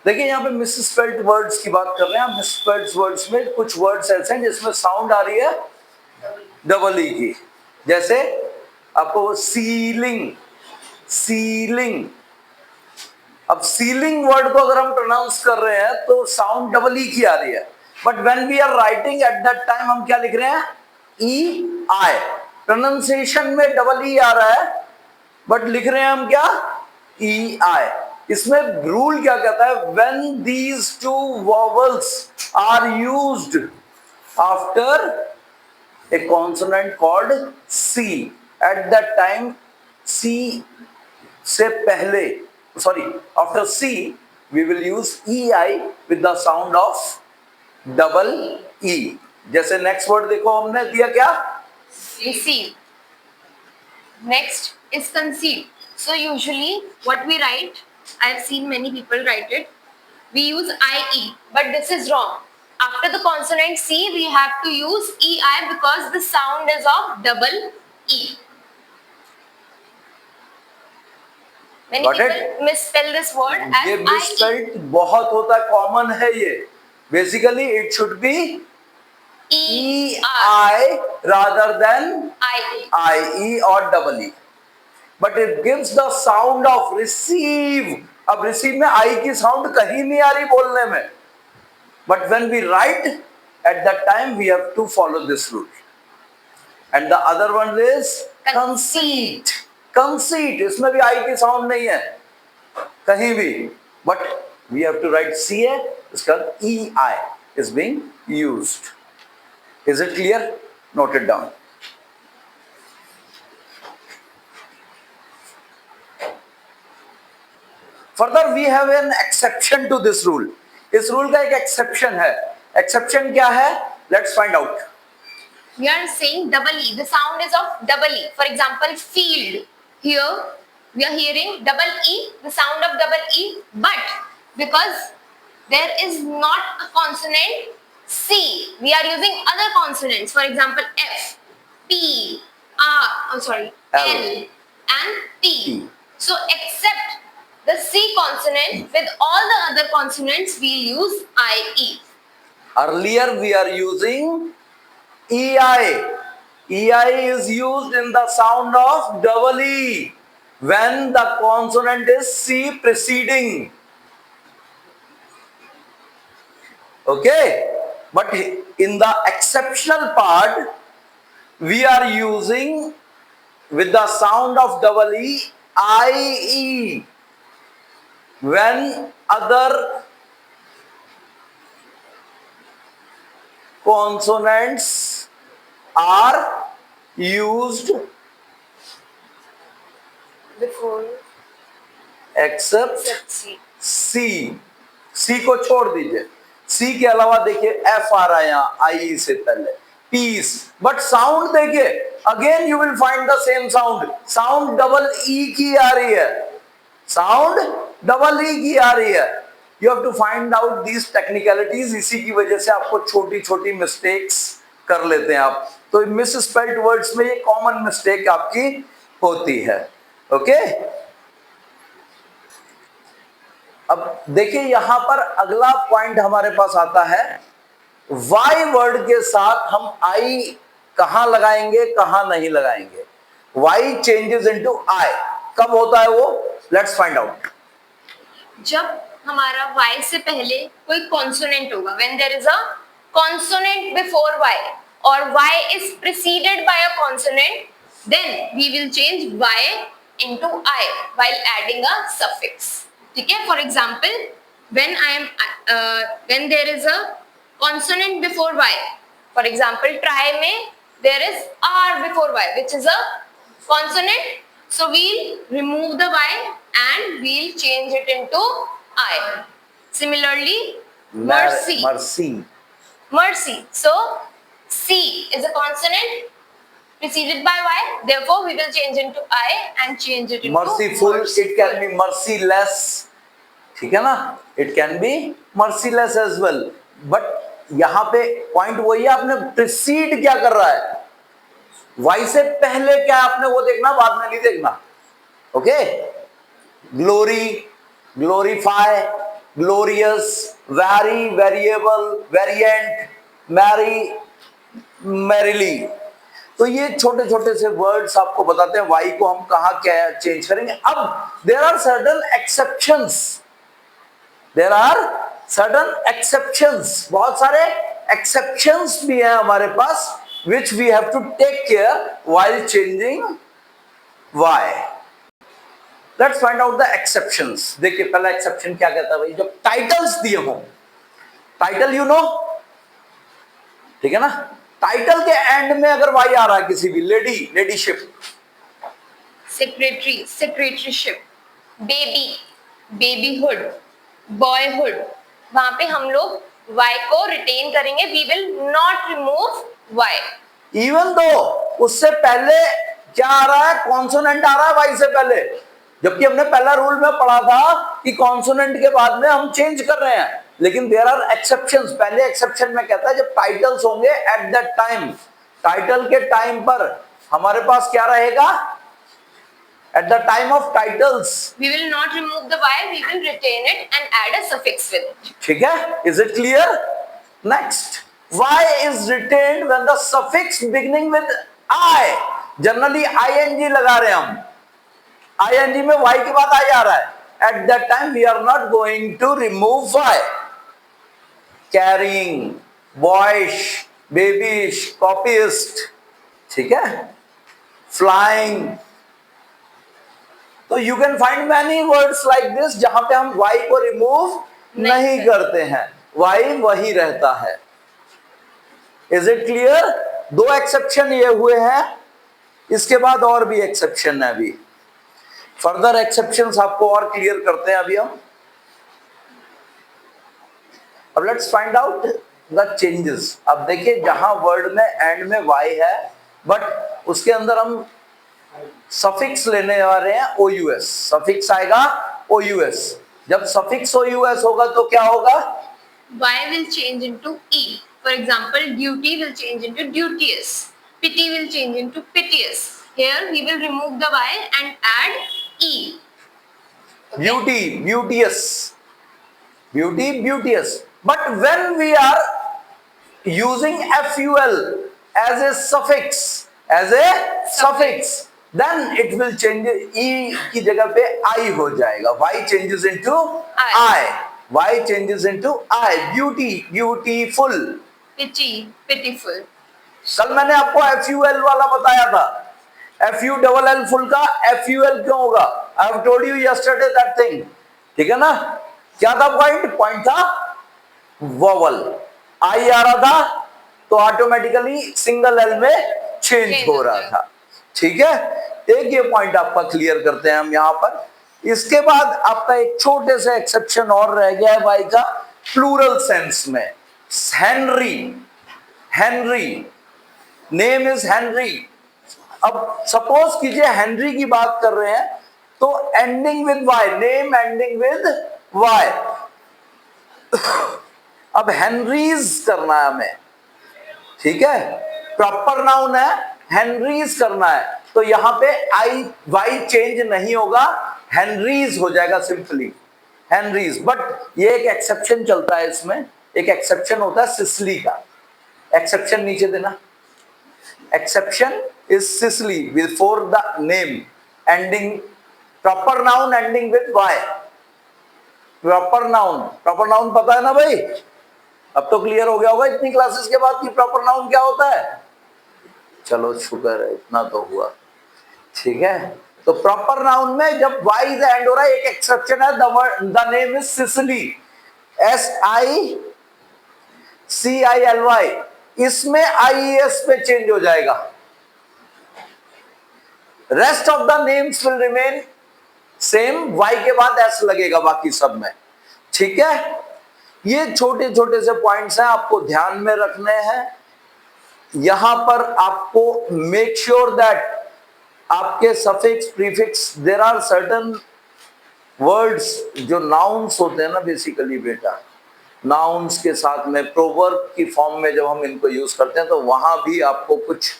देखिए यहाँ पे मिसस्पेल्ड वर्ड्स की बात कर रहे हैं। मिसस्पेल्ड वर्ड्स में कुछ वर्ड्स ऐसे हैं जिसमें साउंड आ रही है डबल ई की, जैसे आपको सीलिंग, सीलिंग। अब सीलिंग वर्ड को अगर हम प्रोनाउंस कर रहे हैं तो साउंड डबल ई की आ रही है, but when we are writing at that time हम क्या लिख रहे हैं, ई आई। प्रोनाउंसिएशन में डबल ई आ रहा है, बट लिख रहे हैं हम क्या, ई आई। इसमें रूल क्या कहता है, when these two vowels are used after a consonant called C, at that time C से पहले, sorry, after C we will use E I with the sound of double E. जैसे नेक्स्ट वर्ड देखो हमने दिया क्या, receive. Next is conceive. So usually what we write, I have seen many people write it, we use IE, but this is wrong. After the consonant C, we have to use EI because the sound is of double E. Many Got it? people misspell this word ये as IE. Misspelled बहुत होता है, common है ये। Basically it should be E I rather than IE. I E और double E, but it gives the sound of receive. अब receive में I की साउंड कहीं नहीं आ रही बोलने में, but when we write at that time we have to follow this rule. And the other one is conceit. Conceit, इसमें भी आई की साउंड नहीं है कहीं भी, but we have to write C A, इसका E I is being used. Is it clear? Note it down. Further, we have an exception to this rule. इस rule का एक exception है। Exception क्या है? Let's find out. We are saying double E. The sound is of double E. For example, field. Here we are hearing double E, the sound of double E, but because there is not a consonant C, we are using other consonants. For example, F, P, R, L, and T. So except the C consonant, with all the other consonants, we use IE. Earlier we are using EI. EI is used in the sound of double E when the consonant is C preceding. Okay? But in the exceptional part, we are using with the sound of double E, IE, when other consonants are used Before except C. C. C को छोड़ दीजिए, C के अलावा देखिए F आ रहा है यहाँ आई से पहले, पीस, बट साउंड देखिए again you will find the same sound. Sound double E की आ रही है, साउंड डबल ई की आ रही है। You have to find out these technicalities. इसी की वजह से आपको छोटी छोटी मिस्टेक्स कर लेते हैं आप। तो मिस स्पेल्ड वर्ड्स में ये कॉमन मिस्टेक आपकी होती है। ओके, अब देखिए यहां पर अगला पॉइंट हमारे पास आता है, वाई वर्ड के साथ हम आई कहां लगाएंगे कहां नहीं लगाएंगे। वाई चेंजेस इनटू आई कब होता है वो, लेट्स फाइंड आउट। जब हमारा Y से पहले कोई कॉन्सोनेंट होगा, when there is a consonant before Y or Y is preceded by a consonant, then we will change Y into I while adding a suffix. ठीक है? For example, when there is a consonant before Y, for example, try में there is R before Y, which is a consonant. So we'll remove the Y and we'll change it into I. Similarly, mercy. Mercy. Mercy. So C is a consonant preceded by Y. Therefore, we will change into I and change it into Merciful. It can be merciless. ठीक है ना? It can be merciless as well. But यहाँ पे point वही है, आपने precede क्या कर रहा है, वाई से पहले क्या आपने वो देखना, बाद में नहीं देखना। Okay, glory, glorify, glorious, very, variable, variant, Mary, merrily. तो ये छोटे छोटे से वर्ड्स आपको बताते हैं वाई को हम कहाँ क्या चेंज करेंगे। अब there are certain exceptions, there are certain exceptions, बहुत सारे एक्सेप्शंस भी हैं हमारे पास, which we have to take care while changing y. Let's find out the exceptions. देखिए पहला एक्सेप्शन क्या कहता है भाई, जब टाइटल्स दिए हों, टाइटल यू नो, ठीक है ना, टाइटल के एंड में अगर वाई आ रहा है किसी भी, lady, ladyship, secretary, secretaryship, baby, babyhood, boyhood, वहां पे हम लोग y को रिटेन करेंगे, we will not remove y. Even though उससे पहले क्या आ रहा है, कॉन्सोनेंट आ रहा है वाई से पहले, जबकि हमने पहला रूल में पढ़ा था कि कॉन्सोनेंट के बाद में हम चेंज कर रहे हैं, लेकिन देयर आर एक्सेप्शंस। पहले एक्सेप्शन में कहता है जब टाइटल्स होंगे एट दैट टाइम, टाइटल के टाइम पर हमारे पास क्या रहेगा, at the time of titles We will not remove the y, we will retain it and add a suffix with it. ठीक है, is it clear? Next, y is retained when the suffix beginning with I, generally ing लगा रहे हैं हम, ing में y के बाद I आ रहा है, at that time we are not going to remove y. Carrying, boyish, babyish, copyist, ठीक है, flying. तो you can find many words like this जहां पे हम y को रिमूव नहीं करते हैं, y वही रहता है। Is it clear? दो एक्सेप्शन ये हुए हैं, इसके बाद और भी एक्सेप्शन है, अभी फर्दर एक्सेप्शंस आपको और क्लियर करते हैं अभी हम। अब let's find out the changes. अब देखिए जहां वर्ड में एंड में y है बट उसके अंदर हम सफिक्स लेने वाले हैं OUS, सफिक्स आएगा OUS। जब सफिक्स OUS होगा तो क्या होगा, y will change into e. For example, duty will change into duteous, pity will change into piteous. Here we will remove the y and add e. Okay? beauty, beauteous, beauty, beauteous. But when we are using FUL as a suffix, then it will change, e की जगह पे I हो जाएगा, y changes into I, y changes into I, beauty, beautiful, Pity, pitiful. कल मैंने आपको FUL वाला बताया था, FULL फुल का FUL क्यों होगा, I have told you yesterday that thing, ठीक है ना। क्या था पॉइंट था वोवल, I आ रहा था तो ऑटोमेटिकली सिंगल L में चेंज हो रहा था, ठीक है। एक ये पॉइंट आपका क्लियर करते हैं हम यहां पर। इसके बाद आपका एक छोटे से एक्सेप्शन और रह गया है वाई का, प्लूरल सेंस में। Henry, Henry, name is Henry. अब सपोज कीजिए हेनरी की बात कर रहे हैं तो ending with Y, name ending with Y. अब हेनरीज करना है हमें, ठीक है, प्रॉपर नाउन है, हेनरीज करना है तो यहां पे आई वाई चेंज नहीं होगा, हेनरीज हो जाएगा सिंपली, हेनरीज। बट ये एक एक्सेप्शन चलता है इसमें, एक एक्सेप्शन होता है सिसली का। एक्सेप्शन नीचे देना, exception is Sicily before the name ending, proper noun ending with Y. Proper noun पता है ना भाई, अब तो क्लियर हो गया होगा इतनी क्लासेस के बाद कि प्रॉपर नाउन क्या होता है। चलो शुक्र है, इतना तो हुआ, ठीक है। तो प्रॉपर नाउन में जब वाई से एंड हो रहा है, एक एक्सेप्शन है, the name is Sicily, SICILY, इसमें IES पे चेंज हो जाएगा, rest of the names will remain same, Y के बाद एस लगेगा बाकी सब में, ठीक है। ये छोटे छोटे से पॉइंट्स हैं, आपको ध्यान में रखने हैं। यहां पर आपको मेक श्योर दैट आपके suffix, prefix, there are certain words जो नाउन्स होते हैं ना बेसिकली बेटा, नाउन्स के साथ में प्रोवर्ब की फॉर्म में जब हम इनको यूज करते हैं तो वहां भी आपको कुछ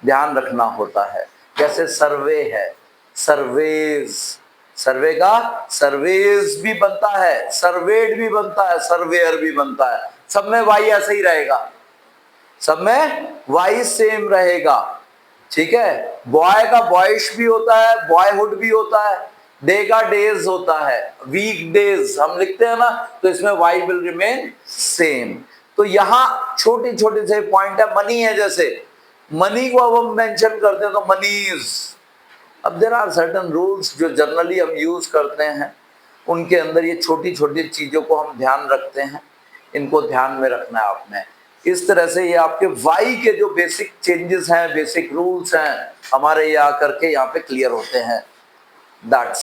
ध्यान रखना होता है। जैसे सर्वे है, सर्वेज, सर्वे का सर्वेज भी बनता है, सर्वेड भी बनता है, सर्वेयर भी बनता है। सब में वाई ऐसे ही रहेगा, सब में वाई सेम रहेगा। ठीक है, बॉय का बॉयश भी होता है, बॉयहुड भी होता है, डे का डेज होता है, वीक डेज हम लिखते हैं ना, तो इसमें वाई विल रिमेन सेम। तो यहां छोटे छोटे से पॉइंट है। मनी है, जैसे मनी को अब हम मेंशन करते हैं तो मनीज। अब देयर आर सर्टेन रूल्स जो जनरली हम यूज करते हैं, उनके अंदर ये छोटी छोटी चीजों को हम ध्यान रखते हैं, इनको ध्यान में रखना है आपने। इस तरह से ये आपके वाई के जो बेसिक चेंजेस हैं, बेसिक रूल्स हैं, हमारे ये आकर के यहाँ पे क्लियर होते हैं। दैट्स